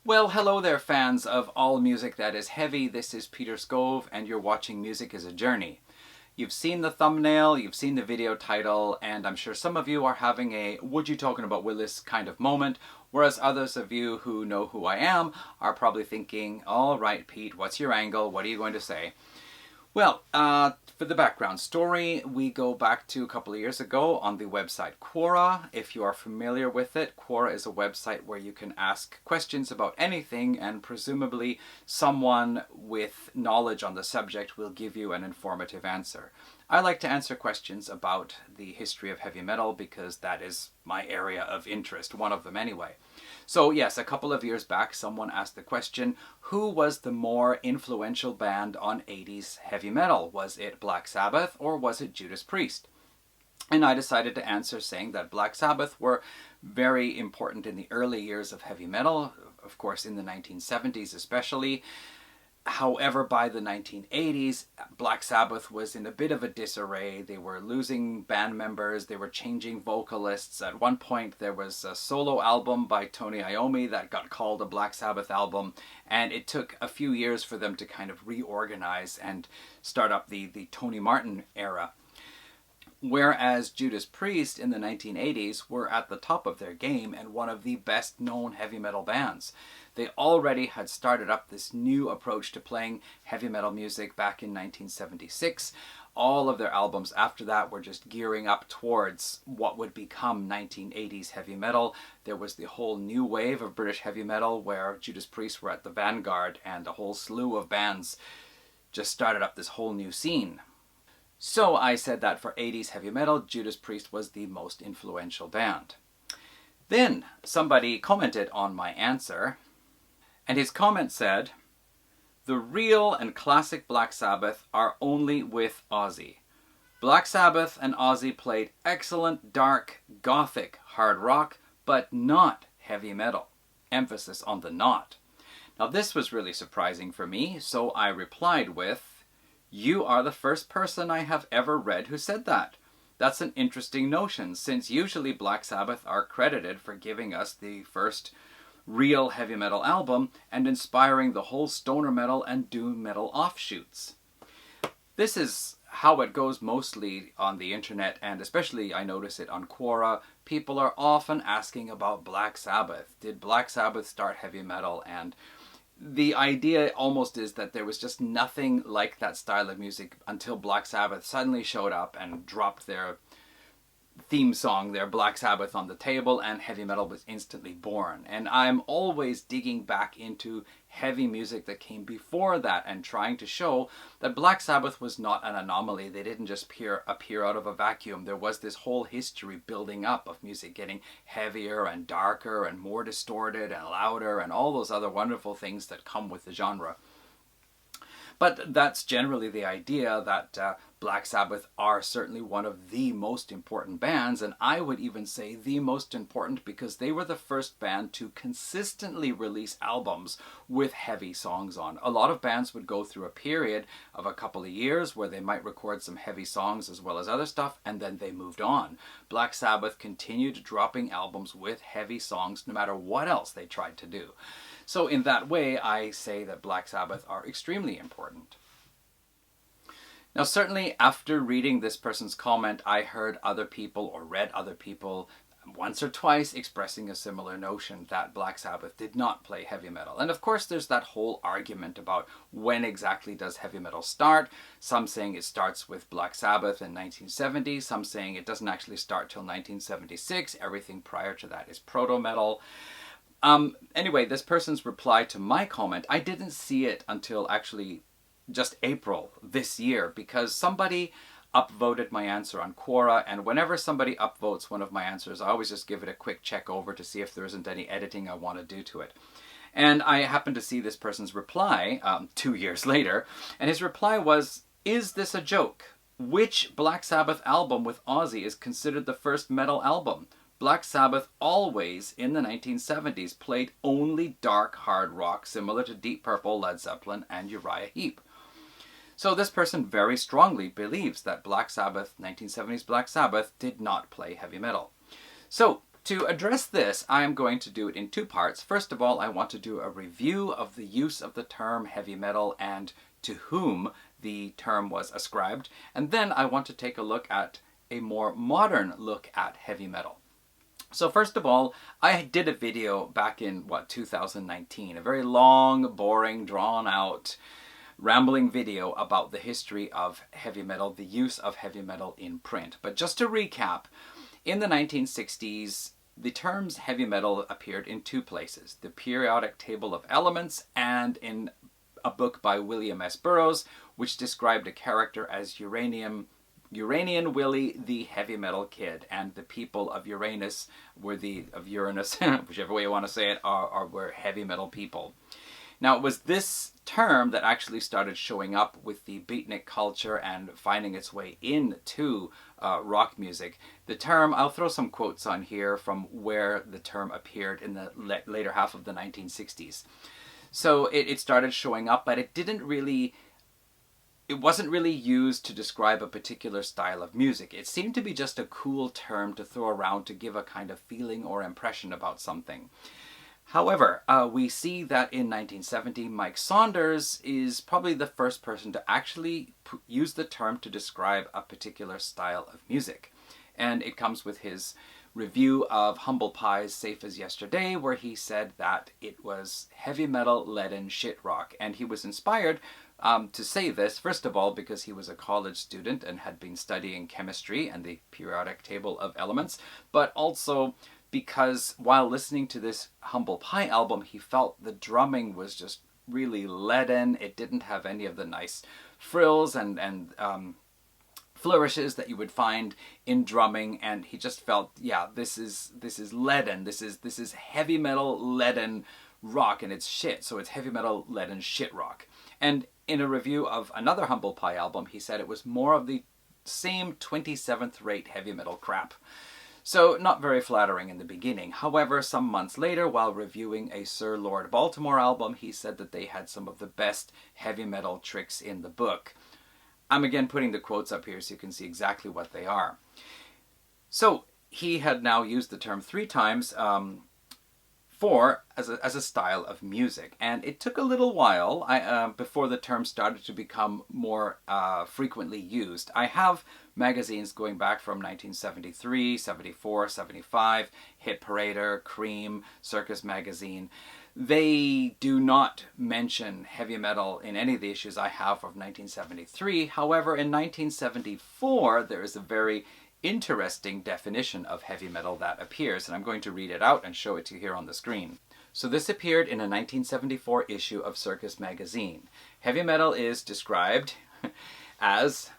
Well, hello there, fans of all music that is heavy. This is Peter Scove, and you're watching Music is a Journey. You've seen the thumbnail, you've seen the video title, and I'm sure some of you are having a "would you talking about Willis" kind of moment, whereas others of you who know who I am are probably thinking, all right, Pete, what's your angle? What are you going to say? Well, for the background story, we go back to a couple of years ago on the website Quora. If you are familiar with it, Quora is a website where you can ask questions about anything, and presumably someone with knowledge on the subject will give you an informative answer. I like to answer questions about the history of heavy metal because that is my area of interest, one of them anyway. So yes, a couple of years back, someone asked the question, who was the more influential band on 80s heavy metal? Was it Black Sabbath or was it Judas Priest? And I decided to answer saying that Black Sabbath were very important in the early years of heavy metal, of course in the 1970s especially. However, by the 1980s, Black Sabbath was in a bit of a disarray. They were losing band members, they were changing vocalists. At one point, there was a solo album by Tony Iommi that got called a Black Sabbath album, and it took a few years for them to kind of reorganize and start up the Tony Martin era. Whereas Judas Priest in the 1980s were at the top of their game and one of the best known heavy metal bands. They already had started up this new approach to playing heavy metal music back in 1976. All of their albums after that were just gearing up towards what would become 1980s heavy metal. There was the whole new wave of British heavy metal where Judas Priest were at the vanguard, and a whole slew of bands just started up this whole new scene. So I said that for 80s heavy metal, Judas Priest was the most influential band. Then somebody commented on my answer, and his comment said, "The real and classic Black Sabbath are only with Ozzy. Black Sabbath and Ozzy played excellent dark gothic hard rock, but not heavy metal." Emphasis on the not. Now this was really surprising for me, so I replied with, "You are the first person I have ever read who said that. That's an interesting notion, since usually Black Sabbath are credited for giving us the first real heavy metal album and inspiring the whole stoner metal and doom metal offshoots." This is how it goes mostly on the internet, and especially I notice it on Quora. People are often asking about Black Sabbath. Did Black Sabbath start heavy metal? And the idea almost is that there was just nothing like that style of music until Black Sabbath suddenly showed up and dropped their theme song, their Black Sabbath, on the table, and heavy metal was instantly born. And I'm always digging back into heavy music that came before that and trying to show that Black Sabbath was not an anomaly. They didn't just appear out of a vacuum. There was this whole history building up of music getting heavier and darker and more distorted and louder and all those other wonderful things that come with the genre. But that's generally the idea, that Black Sabbath are certainly one of the most important bands, and I would even say the most important because they were the first band to consistently release albums with heavy songs on. A lot of bands would go through a period of a couple of years where they might record some heavy songs as well as other stuff, and then they moved on. Black Sabbath continued dropping albums with heavy songs no matter what else they tried to do. So in that way, I say that Black Sabbath are extremely important. Now certainly after reading this person's comment, I heard other people or read other people once or twice expressing a similar notion that Black Sabbath did not play heavy metal. And of course there's that whole argument about when exactly does heavy metal start. Some saying it starts with Black Sabbath in 1970, some saying it doesn't actually start till 1976, everything prior to that is proto-metal. Anyway, this person's reply to my comment, I didn't see it until actually just April this year, because somebody upvoted my answer on Quora, and whenever somebody upvotes one of my answers, I always just give it a quick check over to see if there isn't any editing I want to do to it. And I happened to see this person's reply 2 years later, and his reply was, "Is this a joke? Which Black Sabbath album with Ozzy is considered the first metal album? Black Sabbath always, in the 1970s, played only dark hard rock, similar to Deep Purple, Led Zeppelin, and Uriah Heep." So this person very strongly believes that Black Sabbath, 1970s Black Sabbath, did not play heavy metal. So To address this, I am going to do it in two parts. First of all, I want to do a review of the use of the term heavy metal and to whom the term was ascribed. And then I want to take a look at a more modern look at heavy metal. So first of all, I did a video back in, 2019, a very long, boring, drawn-out, rambling video about the history of heavy metal, the use of heavy metal in print. But just to recap, in the 1960s, the terms heavy metal appeared in two places, the periodic table of elements and in a book by William S. Burroughs, which described a character as Uranian Willie, the heavy metal kid, and the people of Uranus were of Uranus, whichever way you want to say it, were heavy metal people. Now, it was this term that actually started showing up with the beatnik culture and finding its way into rock music. The term, I'll throw some quotes on here from where the term appeared in the later half of the 1960s. So it started showing up, but it wasn't really used to describe a particular style of music. It seemed to be just a cool term to throw around to give a kind of feeling or impression about something. However, we see that in 1970, Mike Saunders is probably the first person to actually use the term to describe a particular style of music. And it comes with his review of Humble Pie's Safe as Yesterday, where he said that it was heavy metal, leaden shit rock. And he was inspired to say this, first of all, because he was a college student and had been studying chemistry and the periodic table of elements, but also because while listening to this Humble Pie album, he felt the drumming was just really leaden. It didn't have any of the nice frills and flourishes that you would find in drumming, and he just felt, yeah, this is leaden. This is heavy metal leaden rock, and it's shit. So it's heavy metal leaden shit rock. And in a review of another Humble Pie album, he said it was more of the same 27th rate heavy metal crap. So not very flattering in the beginning. However, some months later, while reviewing a Sir Lord Baltimore album, he said that they had some of the best heavy metal tricks in the book. I'm again putting the quotes up here so you can see exactly what they are. So he had now used the term 3 times as a style of music, and it took a little while before the term started to become more frequently used. I have magazines going back from 1973, 74, 75, Hit Parader, Cream, Circus Magazine. They do not mention heavy metal in any of the issues I have of 1973. However, in 1974, there is a very interesting definition of heavy metal that appears, and I'm going to read it out and show it to you here on the screen. So this appeared in a 1974 issue of Circus Magazine. Heavy metal is described as: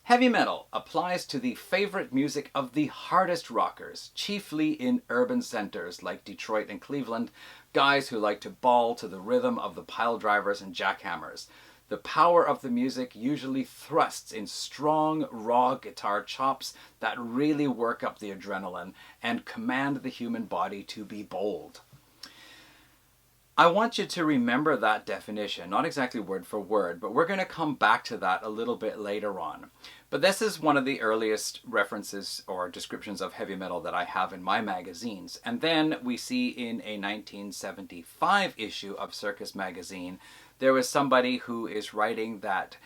heavy metal applies to the favorite music of the hardest rockers, chiefly in urban centers like Detroit and Cleveland, guys who like to bawl to the rhythm of the pile drivers and jackhammers. The power of the music usually thrusts in strong, raw guitar chops that really work up the adrenaline and command the human body to be bold. I want you to remember that definition, not exactly word for word, but we're going to come back to that a little bit later on. But this is one of the earliest references or descriptions of heavy metal that I have in my magazines. And then we see in a 1975 issue of Circus Magazine, there was somebody who is writing that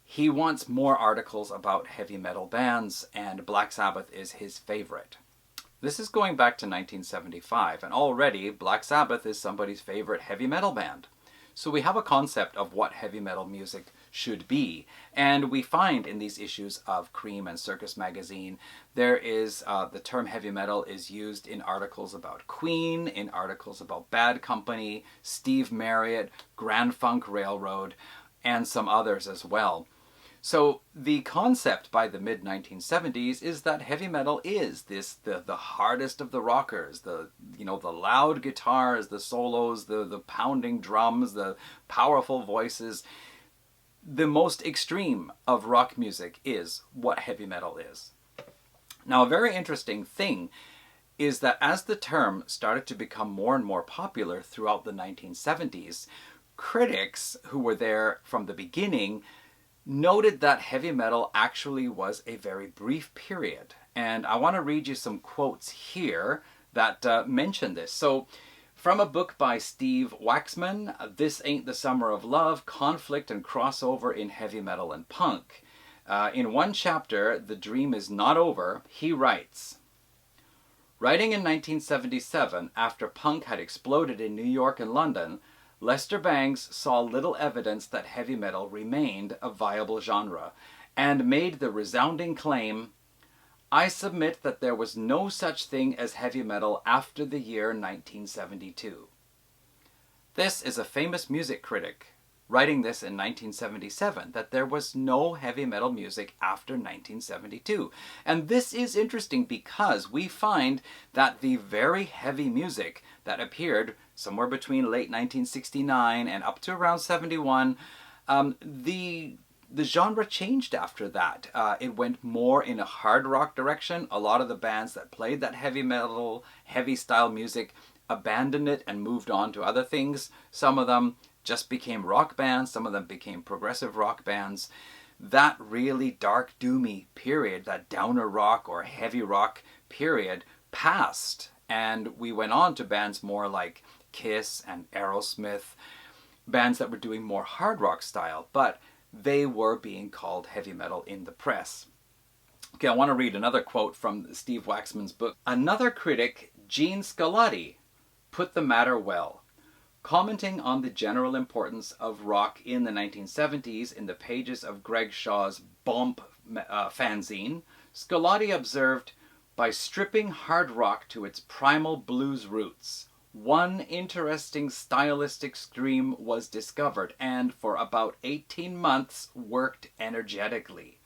he wants more articles about heavy metal bands, and Black Sabbath is his favorite. This is going back to 1975, and already Black Sabbath is somebody's favorite heavy metal band. So we have a concept of what heavy metal music should be, and we find in these issues of Cream and Circus Magazine, there is the term heavy metal is used in articles about Queen, in articles about Bad Company, Steve Marriott, Grand Funk Railroad, and some others as well. So the concept by the mid-1970s is that heavy metal is the hardest of the rockers, the loud guitars, the solos, the pounding drums, the powerful voices. The most extreme of rock music is what heavy metal is. Now, a very interesting thing is that as the term started to become more and more popular throughout the 1970s, critics who were there from the beginning noted that heavy metal actually was a very brief period, And I want to read you some quotes here that mention this. So, from a book by Steve Waxman, This Ain't the Summer of Love, Conflict and Crossover in Heavy Metal and Punk. In one chapter, The Dream Is Not Over, he writes, writing in 1977, after punk had exploded in New York and London, Lester Bangs saw little evidence that heavy metal remained a viable genre, and made the resounding claim, I submit that there was no such thing as heavy metal after the year 1972. This is a famous music critic writing this in 1977, that there was no heavy metal music after 1972. And this is interesting because we find that the very heavy music that appeared somewhere between late 1969 and up to around 71, the genre changed after that. It went more in a hard rock direction. A lot of the bands that played that heavy metal, heavy style music abandoned it and moved on to other things. Some of them just became rock bands. Some of them became progressive rock bands. That really dark, doomy period, that downer rock or heavy rock period, passed. And we went on to bands more like Kiss and Aerosmith, bands that were doing more hard rock style, but they were being called heavy metal in the press. Okay, I want to read another quote from Steve Waxman's book. Another critic, Gene Scarlatti, put the matter well. Commenting on the general importance of rock in the 1970s in the pages of Greg Shaw's Bomp fanzine, Scarlatti observed, by stripping hard rock to its primal blues roots, one interesting stylistic stream was discovered and for about 18 months worked energetically.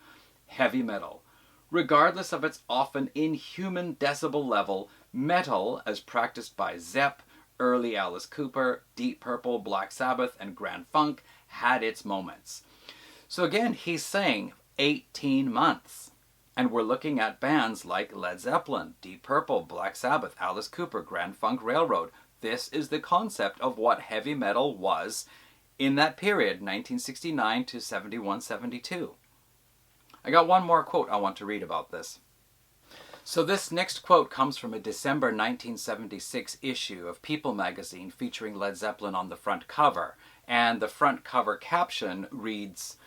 Heavy metal. Regardless of its often inhuman decibel level, metal, as practiced by Zepp, early Alice Cooper, Deep Purple, Black Sabbath, and Grand Funk, had its moments. So again, he's saying 18 months. And we're looking at bands like Led Zeppelin, Deep Purple, Black Sabbath, Alice Cooper, Grand Funk Railroad. This is the concept of what heavy metal was in that period, 1969 to 71, 72. I got one more quote I want to read about this. So this next quote comes from a December 1976 issue of People magazine featuring Led Zeppelin on the front cover. And the front cover caption reads,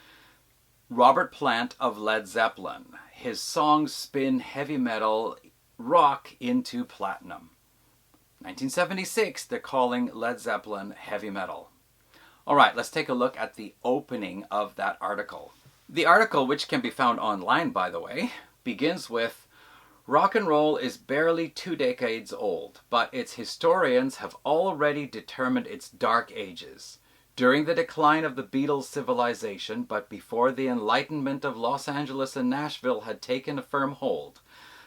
Robert Plant of Led Zeppelin. His songs spin heavy metal rock into platinum. 1976, they're calling Led Zeppelin heavy metal. All right, let's take a look at the opening of that article. The article, which can be found online, by the way, begins with, rock and roll is barely 2 decades old, but its historians have already determined its dark ages. During the decline of the Beatles' civilization, but before the enlightenment of Los Angeles and Nashville had taken a firm hold,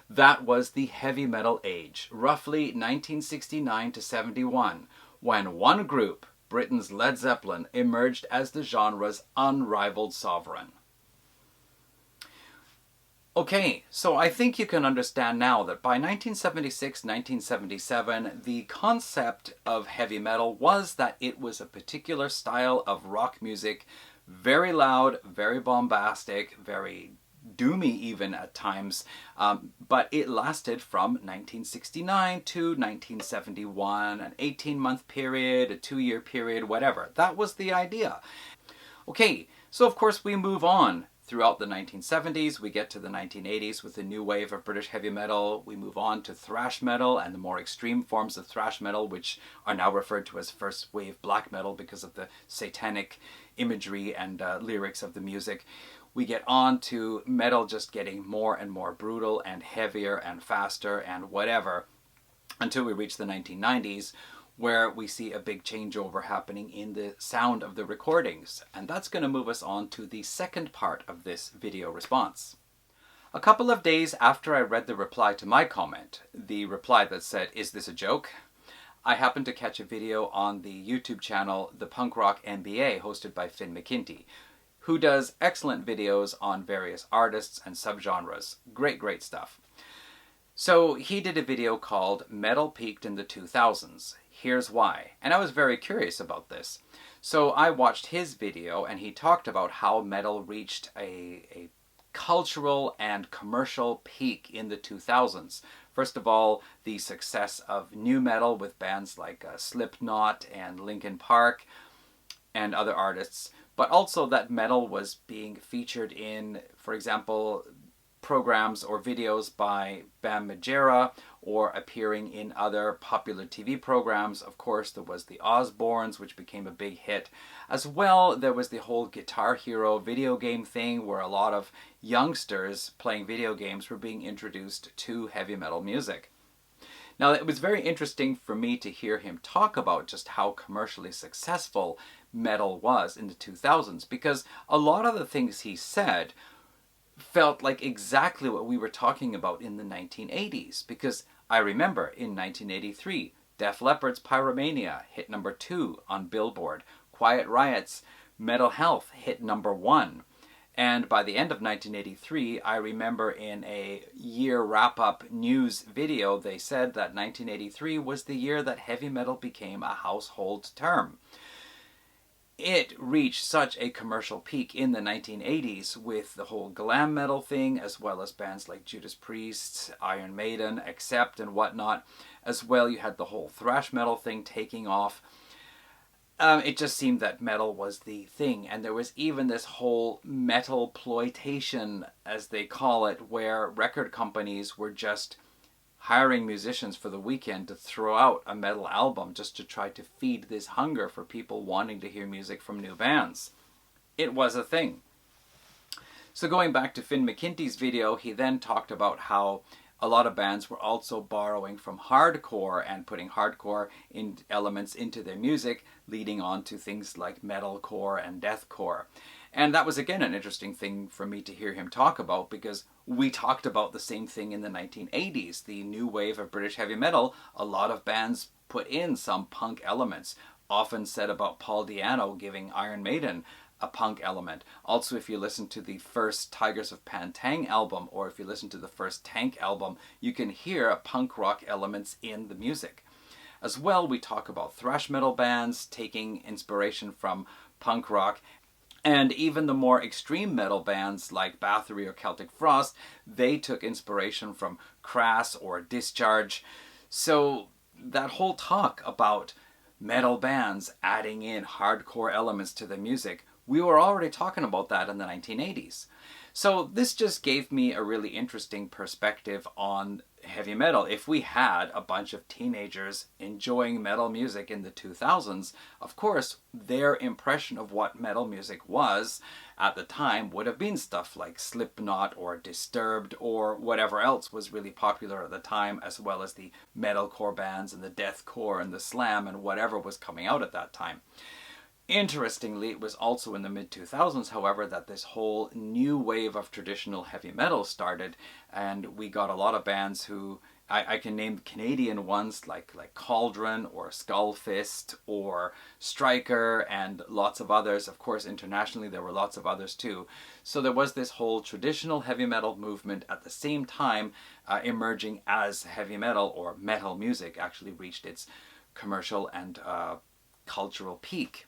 that was the heavy metal age, roughly 1969 to 71, when one group, Britain's Led Zeppelin, emerged as the genre's unrivaled sovereign. Okay, so I think you can understand now that by 1976, 1977, the concept of heavy metal was that it was a particular style of rock music, very loud, very bombastic, very doomy even at times, but it lasted from 1969 to 1971, an 18-month period, a 2-year period, whatever. That was the idea. Okay, so of course we move on. Throughout the 1970s, we get to the 1980s with the new wave of British heavy metal. We move on to thrash metal and the more extreme forms of thrash metal, which are now referred to as first wave black metal because of the satanic imagery and lyrics of the music. We get on to metal just getting more and more brutal and heavier and faster and whatever until we reach the 1990s, where we see a big changeover happening in the sound of the recordings. And that's going to move us on to the second part of this video response. A couple of days after I read the reply to my comment, the reply that said, "Is this a joke?" I happened to catch a video on the YouTube channel The Punk Rock MBA, hosted by Finn McKinty, who does excellent videos on various artists and subgenres. Great stuff. So he did a video called Metal Peaked in the 2000s. Here's why. And I was very curious about this. So I watched his video and he talked about how metal reached a cultural and commercial peak in the 2000s. First of all, the success of nu metal with bands like Slipknot and Linkin Park and other artists, but also that metal was being featured in, for example, programs or videos by Bam Margera, or appearing in other popular TV programs. Of course, there was the Osbournes, which became a big hit. As well, there was the whole Guitar Hero video game thing, where a lot of youngsters playing video games were being introduced to heavy metal music. Now, it was very interesting for me to hear him talk about just how commercially successful metal was in the 2000s, because a lot of the things he said felt like exactly what we were talking about in the 1980s, because I remember in 1983, Def Leppard's Pyromania hit number 2 on Billboard. Quiet Riot's Mental Health hit number 1. And by the end of 1983, I remember in a year wrap-up news video, they said that 1983 was the year that heavy metal became a household term. It reached such a commercial peak in the 1980s with the whole glam metal thing, as well as bands like Judas Priest, Iron Maiden, Accept, and whatnot. As well, you had the whole thrash metal thing taking off. It just seemed that metal was the thing, and there was even this whole metal-ploitation, as they call it, where record companies were just hiring musicians for the weekend to throw out a metal album just to try to feed this hunger for people wanting to hear music from new bands. It was a thing. So going back to Finn McKenty's video, he then talked about how a lot of bands were also borrowing from hardcore and putting hardcore elements into their music, leading on to things like metalcore and deathcore. And that was, again, an interesting thing for me to hear him talk about, because we talked about the same thing in the 1980s. The new wave of British heavy metal, a lot of bands put in some punk elements, often said about Paul Di'Anno giving Iron Maiden a punk element. Also, if you listen to the first Tigers of Pantang album, or if you listen to the first Tank album, you can hear punk rock elements in the music. As well, we talk about thrash metal bands taking inspiration from punk rock, and even the more extreme metal bands like Bathory or Celtic Frost, they took inspiration from Crass or Discharge. So that whole talk about metal bands adding in hardcore elements to the music, we were already talking about that in the 1980s. So this just gave me a really interesting perspective on heavy metal. If we had a bunch of teenagers enjoying metal music in the 2000s, of course, their impression of what metal music was at the time would have been stuff like Slipknot or Disturbed or whatever else was really popular at the time, as well as the metalcore bands and the deathcore and the slam and whatever was coming out at that time. Interestingly, it was also in the mid-2000s, however, that this whole new wave of traditional heavy metal started, and we got a lot of bands who, I can name Canadian ones like Cauldron or Skullfist or Striker and lots of others. Of course, internationally there were lots of others too. So there was this whole traditional heavy metal movement at the same time emerging as heavy metal, or metal music, actually reached its commercial and cultural peak.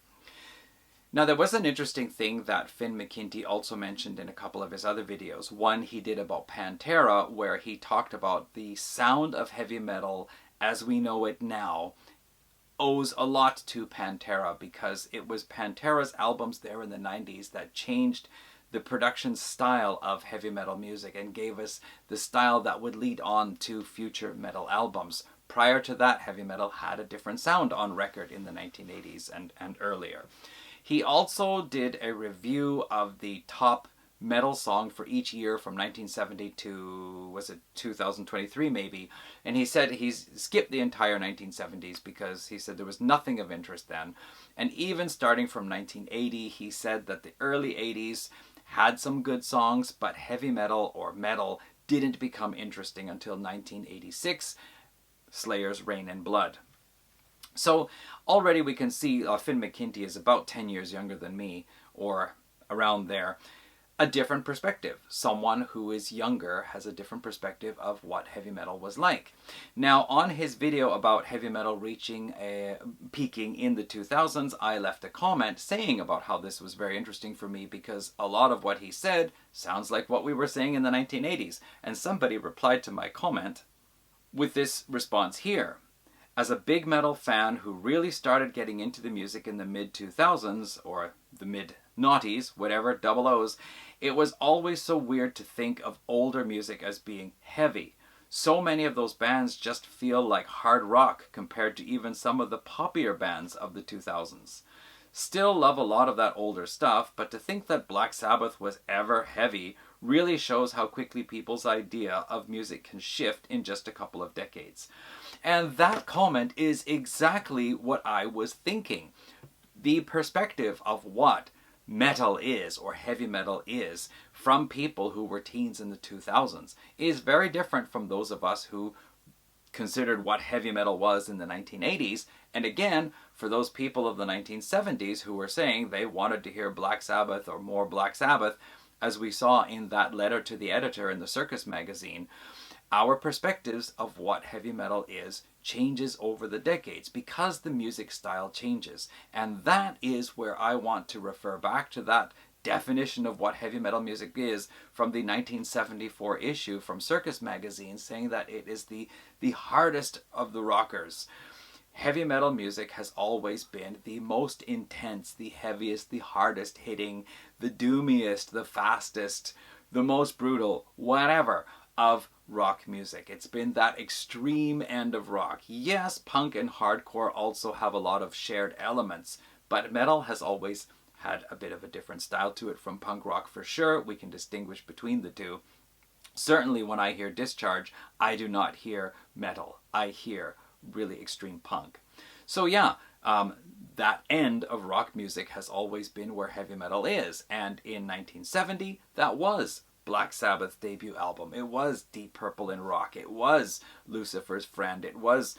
Now, there was an interesting thing that Finn McKenty also mentioned in a couple of his other videos. One he did about Pantera, where he talked about the sound of heavy metal as we know it now owes a lot to Pantera, because it was Pantera's albums there in the 90s that changed the production style of heavy metal music and gave us the style that would lead on to future metal albums. Prior to that, heavy metal had a different sound on record in the 1980s and earlier. He also did a review of the top metal song for each year from 1970 to, was it 2023 maybe, and he said he's skipped the entire 1970s because he said there was nothing of interest then. And even starting from 1980, he said that the early 80s had some good songs, but heavy metal or metal didn't become interesting until 1986, Slayer's Rain and Blood. So already we can see Finn McKenty is about 10 years younger than me, or around there. a different perspective. Someone who is younger has a different perspective of what heavy metal was like. Now, on his video about heavy metal peaking in the 2000s, I left a comment saying about how this was very interesting for me because a lot of what he said sounds like what we were saying in the 1980s. And somebody replied to my comment with this response here. As a big metal fan who really started getting into the music in the mid-2000s, or the mid-noughties, whatever, double O's, it was always so weird to think of older music as being heavy. So many of those bands just feel like hard rock compared to even some of the poppier bands of the 2000s. Still love a lot of that older stuff, but to think that Black Sabbath was ever heavy really shows how quickly people's idea of music can shift in just a couple of decades. And that comment is exactly what I was thinking. The perspective of what metal is, or heavy metal is, from people who were teens in the 2000s is very different from those of us who considered what heavy metal was in the 1980s, and again, for those people of the 1970s who were saying they wanted to hear Black Sabbath or more Black Sabbath, as we saw in that letter to the editor in the Circus magazine, our perspectives of what heavy metal is changes over the decades because the music style changes. And that is where I want to refer back to that definition of what heavy metal music is from the 1974 issue from Circus magazine, saying that it is the hardest of the rockers. Heavy metal music has always been the most intense, the heaviest, the hardest hitting, the doomiest, the fastest, the most brutal, whatever, of rock music. It's been that extreme end of rock. Yes, punk and hardcore also have a lot of shared elements, but metal has always had a bit of a different style to it from punk rock for sure. We can distinguish between the two. Certainly when I hear Discharge, I do not hear metal. I hear really extreme punk. So yeah, that end of rock music has always been where heavy metal is. And in 1970, that was Black Sabbath's debut album. It was Deep Purple in rock. It was Lucifer's Friend. It was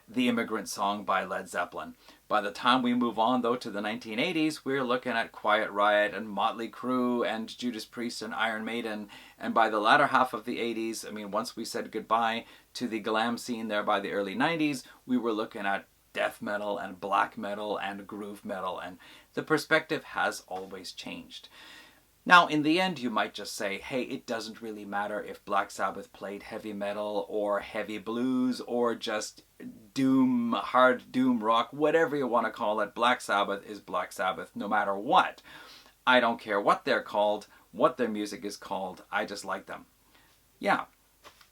The Immigrant Song by Led Zeppelin. By the time we move on, though, to the 1980s, we're looking at Quiet Riot and Motley Crue and Judas Priest and Iron Maiden. And by the latter half of the 80s, I mean, once we said goodbye to the glam scene there by the early 90s, we were looking at death metal and black metal and groove metal. And the perspective has always changed. Now, in the end, you might just say, hey, it doesn't really matter if Black Sabbath played heavy metal or heavy blues or just doom, hard doom rock, whatever you want to call it. Black Sabbath is Black Sabbath no matter what. I don't care what they're called, what their music is called. I just like them. Yeah,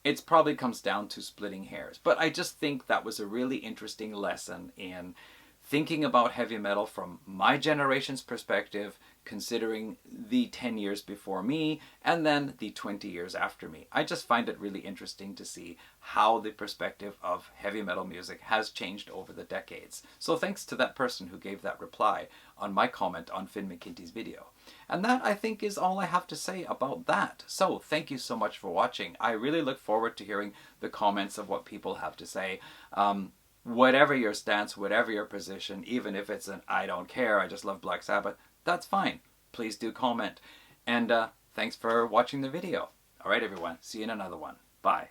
it probably comes down to splitting hairs. But I just think that was a really interesting lesson in thinking about heavy metal from my generation's perspective, considering the 10 years before me and then the 20 years after me. I just find it really interesting to see how the perspective of heavy metal music has changed over the decades. So thanks to that person who gave that reply on my comment on Finn McKinty's video. And that, I think, is all I have to say about that. So thank you so much for watching. I really look forward to hearing the comments of what people have to say. Whatever your stance, whatever your position, even if it's an I don't care, I just love Black Sabbath, that's fine. Please do comment. And thanks for watching the video. All right, everyone. See you in another one. Bye.